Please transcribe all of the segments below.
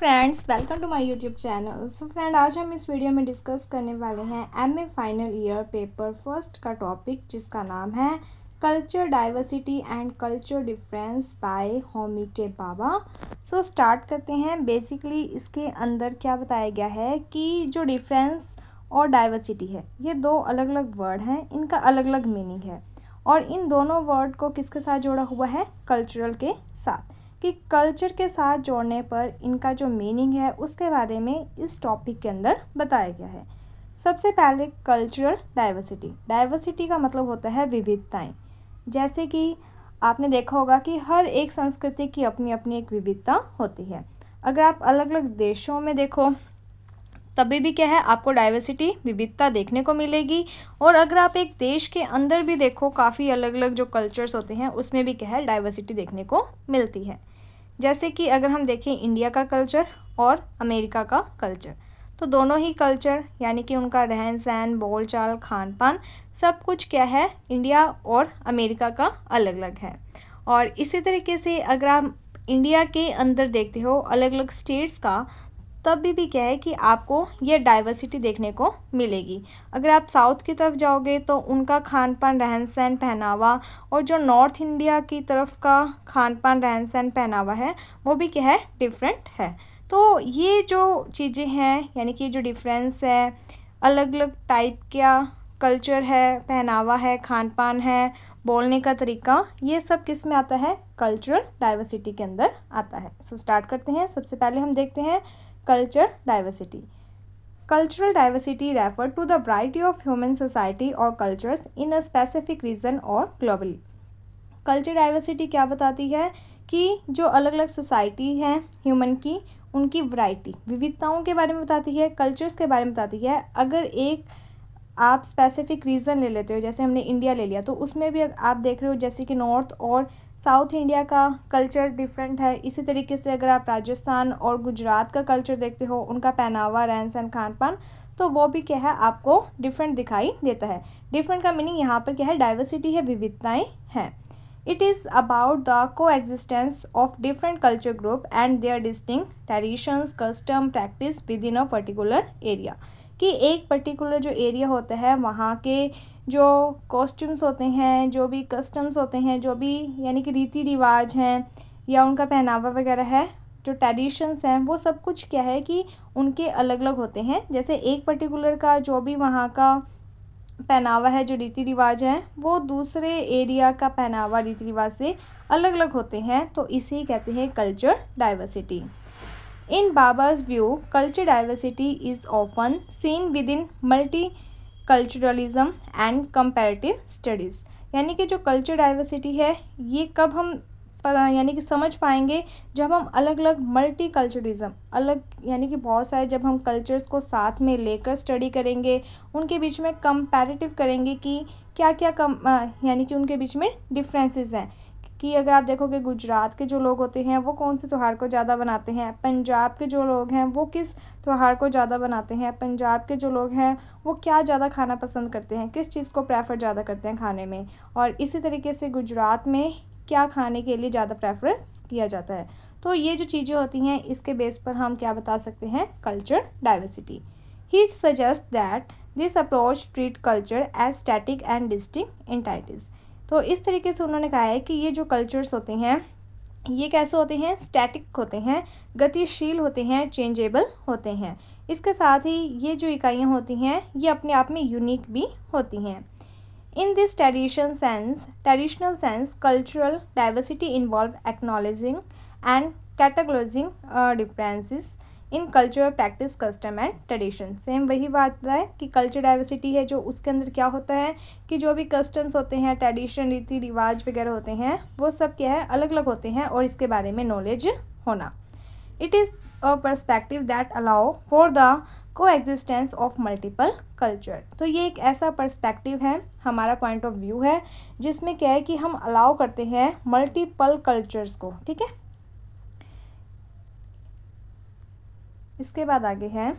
Friends, welcome to my YouTube channel. So friend, आज हम इस वीडियो में डिस्कस करने वाले हैं MA final year paper first का टॉपिक, जिसका नाम है culture diversity and culture difference by Homi K Bhabha. So start करते हैं। बेसिकली इसके अंदर क्या बताया गया है कि जो डिफरेंस और डाइवर्सिटी है, ये दो अलग अलग वर्ड हैं, इनका अलग अलग मीनिंग है और इन दोनों वर्ड को किसके साथ जोड़ा हुआ है? कल्चरल के साथ। कि कल्चर के साथ जोड़ने पर इनका जो मीनिंग है उसके बारे में इस टॉपिक के अंदर बताया गया है। सबसे पहले कल्चरल डाइवर्सिटी। डाइवर्सिटी का मतलब होता है विविधताएं। जैसे कि आपने देखा होगा कि हर एक संस्कृति की अपनी अपनी एक विविधता होती है। अगर आप अलग अलग देशों में देखो तभी भी क्या है, आपको डाइवर्सिटी विविधता देखने को मिलेगी। और अगर आप एक देश के अंदर भी देखो, काफ़ी अलग अलग जो कल्चर्स होते हैं उसमें भी क्या है, डाइवर्सिटी देखने को मिलती है। जैसे कि अगर हम देखें इंडिया का कल्चर और अमेरिका का कल्चर, तो दोनों ही कल्चर यानी कि उनका रहन सहन, बोल चाल, खान पान, सब कुछ क्या है, इंडिया और अमेरिका का अलग अलग है। और इसी तरीके से अगर आप इंडिया के अंदर देखते हो अलग अलग स्टेट्स का, तब भी क्या है कि आपको ये डाइवर्सिटी देखने को मिलेगी। अगर आप साउथ की तरफ जाओगे तो उनका खान पान, रहन सहन, पहनावा, और जो नॉर्थ इंडिया की तरफ का खान पान, रहन सहन, पहनावा है, वो भी क्या है, डिफरेंट है। तो ये जो चीज़ें हैं, यानी कि जो डिफरेंस है, अलग अलग टाइप का कल्चर है, पहनावा है, खान पान है, बोलने का तरीका, ये सब किस में आता है? कल्चरल डाइवर्सिटी के अंदर आता है। सो स्टार्ट करते हैं। सबसे पहले हम देखते हैं culture diversity. Cultural diversity refer to the variety of human society or cultures in a specific region or globally. Culture diversity क्या बताती है कि जो अलग अलग सोसाइटी है ह्यूमन की, उनकी वैरायटी, विविधताओं के बारे में बताती है, कल्चर्स के बारे में बताती है। अगर एक आप स्पेसिफिक रीजन ले लेते हो, जैसे हमने इंडिया ले लिया, तो उसमें भी आप देख रहे हो जैसे कि नॉर्थ और साउथ इंडिया का कल्चर डिफरेंट है। इसी तरीके से अगर आप राजस्थान और गुजरात का कल्चर देखते हो, उनका पहनावा, रहन सहन, खान पान, तो वो भी क्या है, आपको डिफरेंट दिखाई देता है। डिफरेंट का मीनिंग यहाँ पर क्या है? डाइवर्सिटी है, विविधताएं हैं। It is about the coexistence of different culture group and their distinct traditions, custom, practice within a particular area. कि एक पर्टिकुलर जो एरिया होता है, वहाँ के जो कॉस्ट्यूम्स होते हैं, जो भी कस्टम्स होते हैं, जो भी यानी कि रीति रिवाज हैं या उनका पहनावा वगैरह है, जो ट्रेडिशंस हैं, वो सब कुछ क्या है कि उनके अलग अलग होते हैं। जैसे एक पर्टिकुलर का जो भी वहाँ का पहनावा है, जो रीति रिवाज हैं, वो दूसरे एरिया का पहनावा, रीति रिवाज से अलग अलग होते हैं। तो इसे कहते हैं culture diversity. In Baba's view, culture diversity is often seen within multiculturalism and comparative studies. यानी कि जो कल्चर डाइवर्सिटी है, ये कब हम यानी कि समझ पाएंगे? जब हम अलग अलग मल्टीकल्चरलिज्म, अलग यानी कि बहुत सारे, जब हम कल्चर्स को साथ में लेकर स्टडी करेंगे, उनके बीच में कंपैरेटिव करेंगे कि क्या क्या यानी कि उनके बीच में डिफरेंसेस हैं। कि अगर आप देखोगे गुजरात के जो लोग होते हैं वो कौन से त्यौहार को ज़्यादा बनाते हैं, पंजाब के जो लोग हैं वो किस त्यौहार को ज़्यादा बनाते हैं, पंजाब के जो लोग हैं वो क्या ज़्यादा खाना पसंद करते हैं, किस चीज़ को प्रेफर ज़्यादा करते हैं खाने में, और इसी तरीके से गुजरात में क्या खाने के लिए ज़्यादा प्रेफरेंस किया जाता है। तो ये जो चीज़ें होती हैं, इसके बेस पर हम क्या बता सकते हैं? Culture diversity. He suggest that this approach treat culture as static and distinct entities. तो इस तरीके से उन्होंने कहा है कि ये जो कल्चर्स होते हैं, ये कैसे होते हैं? स्टैटिक होते हैं, गतिशील होते हैं, चेंजेबल होते हैं। इसके साथ ही ये जो इकाइयाँ होती हैं, ये अपने आप में यूनिक भी होती हैं। In this traditional sense cultural diversity involve acknowledging and categorising differences in culture, practice, custom and tradition. Same वही बात है कि कल्चर डाइवर्सिटी है जो उसके अंदर क्या होता है कि जो भी कस्टम्स होते हैं, ट्रेडिशन, रीति रिवाज वगैरह होते हैं, वो सब क्या है, अलग अलग होते हैं, और इसके बारे में नॉलेज होना। It is a perspective that allow for the coexistence of multiple culture. तो ये एक ऐसा पर्सपेक्टिव है, हमारा पॉइंट ऑफ व्यू है, जिसमें क्या है कि हम अलाउ करते हैं मल्टीपल कल्चर्स को। ठीक है, इसके बाद आगे है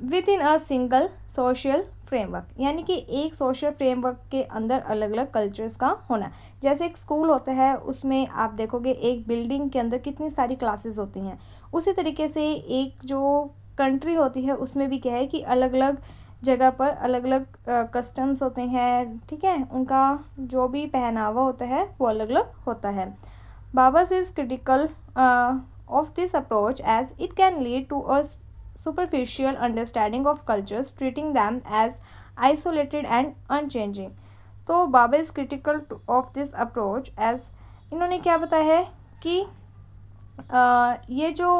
with in a single social framework, यानी कि एक सोशल फ्रेमवर्क के अंदर अलग अलग कल्चर्स का होना। जैसे एक स्कूल होता है, उसमें आप देखोगे एक बिल्डिंग के अंदर कितनी सारी क्लासेस होती हैं, उसी तरीके से एक जो कंट्री होती है उसमें भी क्या है कि अलग अलग जगह पर अलग अलग कस्टम्स होते हैं, ठीक है, उनका जो भी पहनावा होता है वो अलग अलग होता है। Bhabha's is critical of this approach as it can lead to a superficial understanding of cultures, treating them as isolated and unchanging। तो Bhabha is critical of this approach as, इन्होंने क्या बताया है कि ये जो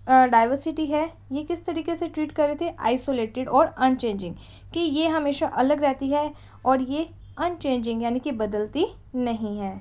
डाइवर्सिटी है ये किस तरीके से ट्रीट कर रहे थे, आइसोलेटेड और अनचेंजिंग, कि ये हमेशा अलग रहती है और ये अनचेंजिंग यानी कि बदलती नहीं है।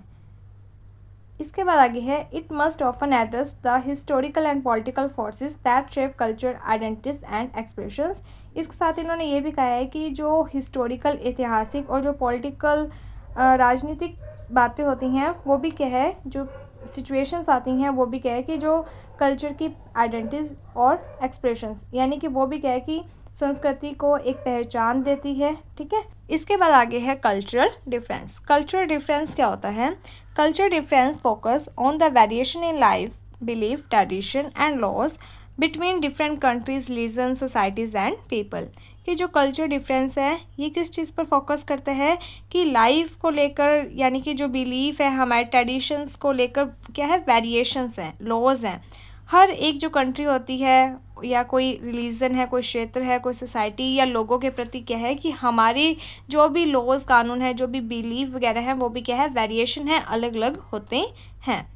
इसके बाद आगे है, it must often address the historical and political forces that shape culture identities and expressions. इसके साथ इन्होंने ये भी कहा है कि जो हिस्टोरिकल ऐतिहासिक और जो पॉलिटिकल राजनीतिक बातें होती हैं वो भी क्या है, जो सिचुएशंस आती हैं वो भी क्या है कि जो कल्चर की आइडेंटिटीज और एक्सप्रेशंस, यानी कि वो भी क्या है कि संस्कृति को एक पहचान देती है, ठीक है। इसके बाद आगे है कल्चरल डिफरेंस। कल्चरल डिफरेंस क्या होता है? Culture difference focus on the variation in life, belief, tradition and laws between different countries, region, societies and people. कि जो कल्चर डिफरेंस है ये किस चीज़ पर फोकस करता है कि लाइफ को लेकर, यानी कि जो बिलीफ है, हमारे ट्रेडिशंस को लेकर क्या है, वेरिएशंस हैं, लॉज हैं। हर एक जो कंट्री होती है या कोई रिलीजन है, कोई क्षेत्र है, कोई सोसाइटी या लोगों के प्रति क्या है कि हमारी जो भी लॉज, कानून है, जो भी बिलीफ वगैरह है वो भी क्या है, वेरिएशन है, अलग अलग होते हैं।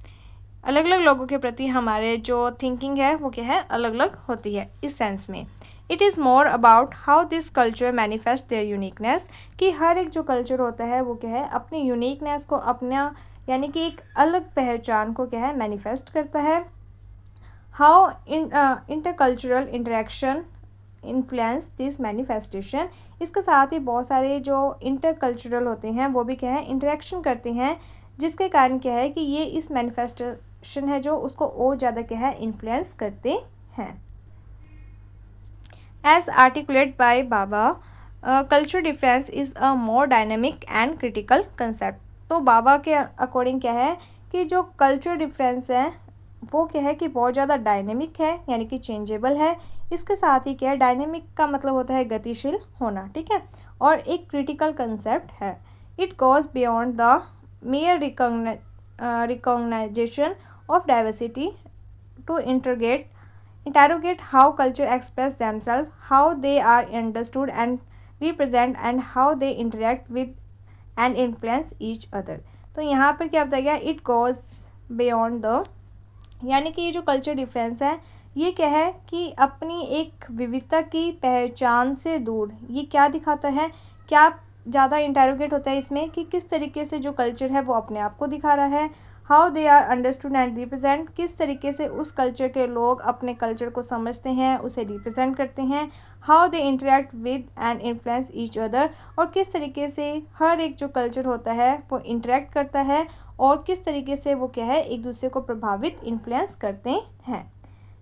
अलग अलग लोगों के प्रति हमारे जो थिंकिंग है वो क्या है, अलग अलग होती है। इस सेंस में it is more about how this culture manifest their uniqueness, कि हर एक जो कल्चर होता है वो क्या है, अपनी यूनिकनेस को, अपना यानी कि एक अलग पहचान को क्या है, मैनिफेस्ट करता है। How intercultural interaction influence this manifestation. इसके साथ ही बहुत सारे जो इंटरकल्चरल होते हैं वो भी क्या है, इंटरेक्शन करते हैं, जिसके कारण क्या है कि ये इस मैनिफेस्टेशन है जो उसको और ज़्यादा क्या है, इन्फ्लुएंस करते हैं। As articulate by Bhabha, culture difference is a more dynamic and critical concept. तो बाबा के अकॉर्डिंग क्या है कि जो कल्चर डिफरेंस है वो क्या है कि बहुत ज़्यादा डायनेमिक है, यानी कि चेंजेबल है। इसके साथ ही क्या है, डायनेमिक का मतलब होता है गतिशील होना, ठीक है, और एक क्रिटिकल कंसेप्ट है। It goes beyond the mere recognization of diversity to interrogate how culture express themselves, how they are understood and represent, and how they interact with and influence each other। तो यहाँ पर क्या बताया गया, it goes beyond the, यानी कि ये जो कल्चर डिफरेंस है ये क्या है कि अपनी एक विविधता की पहचान से दूर, ये क्या दिखाता है, क्या ज़्यादा इंटेरोगेट होता है इसमें कि किस तरीके से जो कल्चर है वो अपने आप को दिखा रहा है। How they are understood and represent, किस तरीके से उस कल्चर के लोग अपने कल्चर को समझते हैं, उसे रिप्रेजेंट करते हैं। How they interact with and influence each other, और किस तरीके से हर एक जो कल्चर होता है वो इंटरेक्ट करता है और किस तरीके से वो क्या है, एक दूसरे को प्रभावित, इन्फ्लुएंस करते हैं।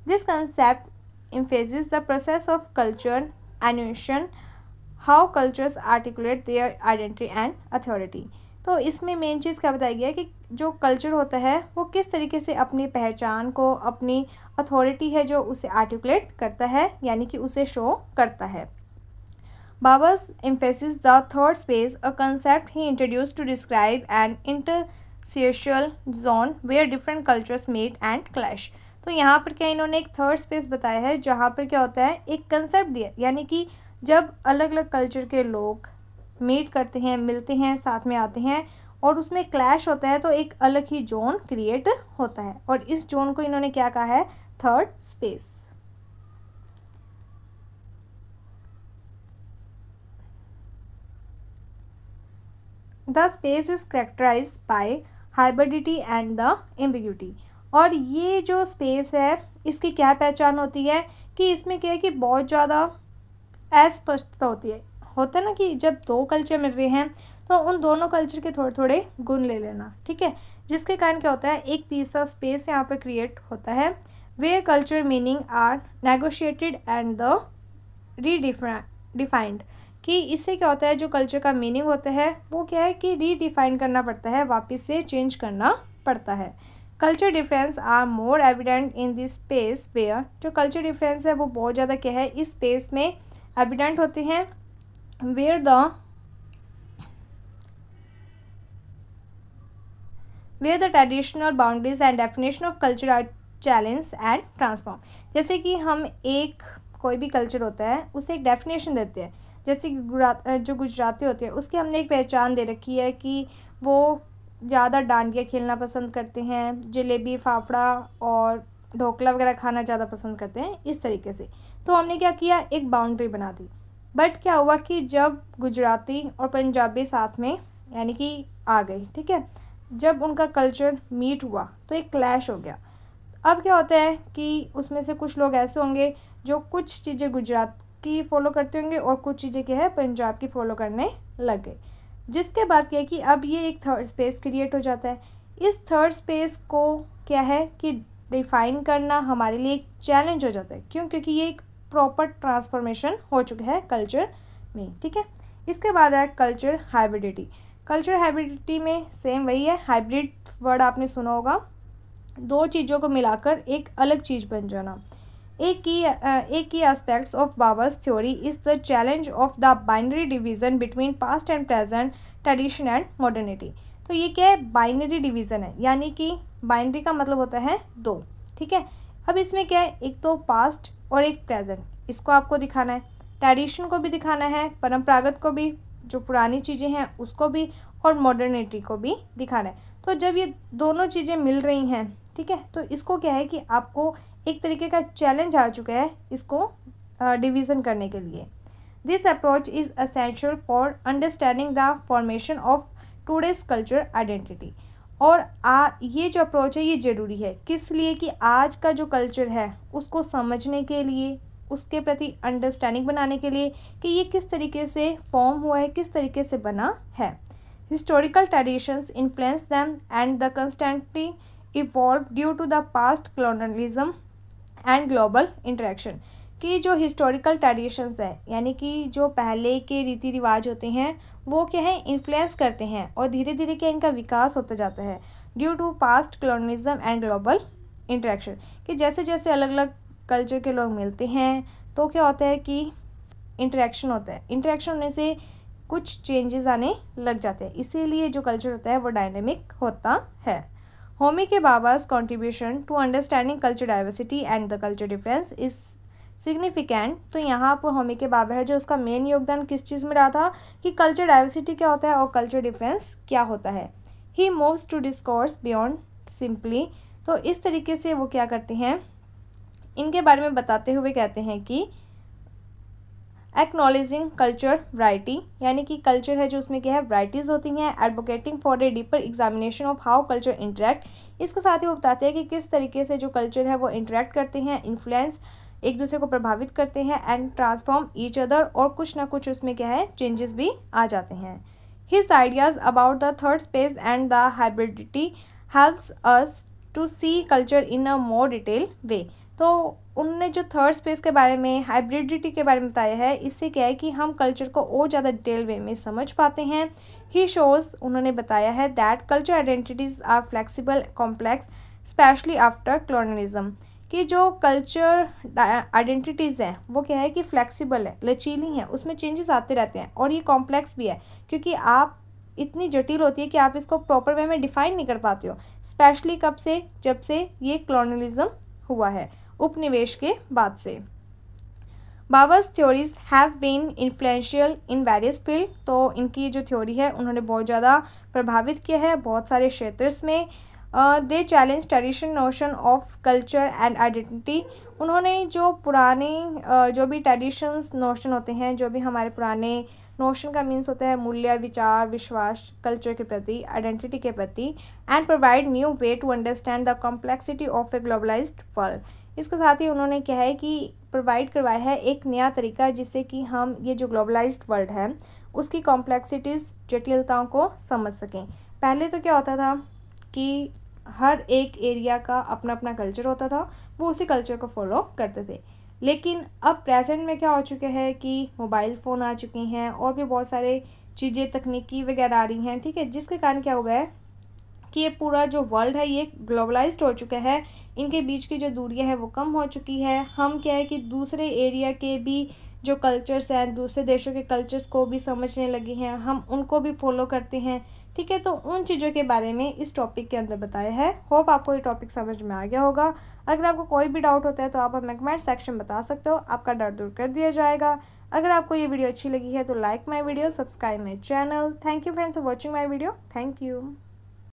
This concept emphasizes the process of culture annuation, how cultures articulate their identity and authority। तो इसमें मेन चीज़ क्या बताई गया है कि जो कल्चर होता है वो किस तरीके से अपनी पहचान को, अपनी अथॉरिटी है जो उसे आर्टिकुलेट करता है, यानी कि उसे शो करता है। Baba's emphasis the third space, a concept he introduced to describe an interstitial zone where different cultures meet and clash। तो यहाँ पर क्या इन्होंने एक थर्ड स्पेस बताया है जहाँ पर क्या होता है, एक कंसेप्ट दिया, यानी कि जब अलग अलग कल्चर के लोग मीट करते हैं, मिलते हैं, साथ में आते हैं और उसमें क्लैश होता है तो एक अलग ही जोन क्रिएट होता है, और इस जोन को इन्होंने क्या कहा है, third space. The space is characterised by hybridity and the ambiguity. और ये जो स्पेस है इसकी क्या पहचान होती है कि इसमें क्या है कि बहुत ज़्यादा अस्पष्टता होती है। होता है ना कि जब दो कल्चर मिल रहे हैं तो उन दोनों कल्चर के थोड़े थोड़े गुण ले लेना, ठीक है, जिसके कारण क्या होता है, एक तीसरा स्पेस यहाँ पर क्रिएट होता है way culture meaning are negotiated and the redefined, कि इससे क्या होता है, जो कल्चर का मीनिंग होता है वो क्या है कि रीडिफाइन करना पड़ता है, वापस से चेंज करना पड़ता है। Culture difference are more evident in this space where, जो कल्चर डिफरेंस है वो बहुत ज़्यादा क्या है इस स्पेस में एविडेंट होते हैं, where the traditional boundaries and definition of culture are challenge and transform. जैसे कि हम कोई भी कल्चर होता है उसे एक डेफिनेशन देते हैं, जैसे कि जो गुजराती होते हैं उसकी हमने एक पहचान दे रखी है कि वो ज़्यादा डांडिया खेलना पसंद करते हैं, जलेबी फाफड़ा और ढोकला वगैरह खाना ज़्यादा पसंद करते हैं, इस तरीके से। तो हमने क्या किया, एक बाउंड्री बना दी। बट क्या हुआ कि जब गुजराती और पंजाबी साथ में यानी कि आ गई, ठीक है, जब उनका कल्चर मीट हुआ तो एक क्लैश हो गया। अब क्या होता है कि उसमें से कुछ लोग ऐसे होंगे जो कुछ चीज़ें गुजरात की फॉलो करते होंगे और कुछ चीज़ें क्या है पंजाब की फॉलो करने लग गए, जिसके बाद क्या है कि अब ये एक थर्ड स्पेस क्रिएट हो जाता है। इस थर्ड स्पेस को क्या है कि डिफाइन करना हमारे लिए एक चैलेंज हो जाता है, क्यों, क्योंकि ये एक प्रॉपर ट्रांसफॉर्मेशन हो चुका है कल्चर में, ठीक है। इसके बाद है कल्चर हाइब्रिडिटी। कल्चर हाइब्रिडिटी में सेम वही है, हाइब्रिड वर्ड आपने सुना होगा, दो चीज़ों को मिलाकर एक अलग चीज़ बन जाना। एक की aspects of Babar's theory is the challenge of the binary division between past and present, tradition and modernity. तो ये क्या है, बाइनरी डिवीज़न है, यानी कि बाइनरी का मतलब होता है दो, ठीक है। अब इसमें क्या है, एक तो पास्ट और एक प्रेजेंट, इसको आपको दिखाना है, ट्रेडिशन को भी दिखाना है, परंपरागत को भी, जो पुरानी चीज़ें हैं उसको भी, और मॉडर्निटी को भी दिखाना है। तो जब ये दोनों चीज़ें मिल रही हैं, ठीक है, तो इसको क्या है कि आपको एक तरीके का चैलेंज आ चुका है इसको डिवीज़न करने के लिए। This approach is essential for understanding the formation of today's culture identity. और ये जो अप्रोच है ये ज़रूरी है, किस लिए, कि आज का जो कल्चर है उसको समझने के लिए, उसके प्रति अंडरस्टैंडिंग बनाने के लिए कि ये किस तरीके से फॉर्म हुआ है, किस तरीके से बना है। Historical traditions influence them and the constantly evolve due to the past colonialism and global interaction, कि जो हिस्टोरिकल ट्रेडिशंस है यानी कि जो पहले के रीति रिवाज होते हैं वो क्या है इन्फ्लुएंस करते हैं और धीरे धीरे क्या इनका विकास होता जाता है due to past colonialism and global interaction, कि जैसे जैसे अलग अलग कल्चर के लोग मिलते हैं तो क्या होता है कि इंटरेक्शन होता है, इंटरेक्शन होने से कुछ चेंजेस आने लग जाते हैं, इसीलिए जो कल्चर होता है वो डायनेमिक होता है। होमी के बाबा's contribution to understanding culture diversity and the culture difference is significant। तो यहाँ पर होमी के बाबा है जो उसका मेन योगदान किस चीज़ में रहा था कि कल्चर डाइवर्सिटी क्या होता है और कल्चर डिफरेंस क्या होता है। He moves to discourse beyond simply, तो इस तरीके से वो क्या करते हैं, इनके बारे में बताते हुए कहते हैं कि एक्नॉलेजिंग कल्चर वैरायटी, यानी कि कल्चर है जो उसमें क्या है वैराइटीज़ होती हैं, advocating for a deeper examination of how culture interact, इसके साथ ही वो बताते हैं कि किस तरीके से जो कल्चर है वो इंटरेक्ट करते हैं, इन्फ्लुएंस एक दूसरे को प्रभावित करते हैं एंड ट्रांसफॉर्म ईच अदर, और कुछ ना कुछ उसमें क्या है चेंजेस भी आ जाते हैं। His ideas about the third space and the hybridity helps us to see culture in a more detail way. तो उन्होंने जो थर्ड स्पेस के बारे में, हाइब्रिडिटी के बारे में बताया है, इससे क्या है कि हम कल्चर को और ज़्यादा डिटेल वे में समझ पाते हैं। ही शोज़, उन्होंने बताया है that culture identities are flexible complex specially after colonialism, कि जो कल्चर आइडेंटिटीज़ हैं वो क्या है कि फ्लेक्सिबल है, लचीली हैं, उसमें चेंजेस आते रहते हैं, और ये कॉम्प्लेक्स भी है क्योंकि आप इतनी जटिल होती है कि आप इसको प्रॉपर वे में डिफाइन नहीं कर पाते हो, स्पेशली कब से, जब से ये कॉलोनियलिज्म हुआ है, उपनिवेश के बाद से। बाबर्स theories have been influential in various field, तो इनकी जो थ्योरी है उन्होंने बहुत ज़्यादा प्रभावित किया है बहुत सारे क्षेत्र्स में। They challenge tradition notion of culture and identity, उन्होंने जो पुराने जो भी ट्रेडिशंस नोशन होते हैं, जो भी हमारे पुराने नोशन का मीन्स होता है मूल्य, विचार, विश्वास कल्चर के प्रति, आइडेंटिटी के प्रति, and provide new way to understand the complexity of a globalised world. इसके साथ ही उन्होंने क्या है कि प्रोवाइड करवाया है एक नया तरीका जिससे कि हम ये जो ग्लोबलाइज्ड वर्ल्ड है उसकी कॉम्प्लेक्सिटीज़, जटिलताओं को समझ सकें। पहले तो क्या होता था कि हर एक एरिया का अपना अपना कल्चर होता था, वो उसी कल्चर को फॉलो करते थे, लेकिन अब प्रेजेंट में क्या हो चुका है कि मोबाइल फ़ोन आ चुके हैं और भी बहुत सारे चीज़ें तकनीकी वगैरह आ रही हैं, ठीक है, जिसके कारण क्या हो गया है कि ये पूरा जो वर्ल्ड है ये ग्लोबलाइज्ड हो चुका है। इनके बीच की जो दूरियां है वो कम हो चुकी है। हम क्या है कि दूसरे एरिया के भी जो कल्चर्स हैं, दूसरे देशों के कल्चर्स को भी समझने लगे हैं, हम उनको भी फॉलो करते हैं, ठीक है। तो उन चीज़ों के बारे में इस टॉपिक के अंदर बताया है। होप आपको ये टॉपिक समझ में आ गया होगा। अगर आपको कोई भी डाउट होता है तो आप हमें कमेंट सेक्शन बता सकते हो, आपका डाउट दूर कर दिया जाएगा। अगर आपको ये वीडियो अच्छी लगी है तो like my video, subscribe my channel. Thank you friends for watching my video. Thank you.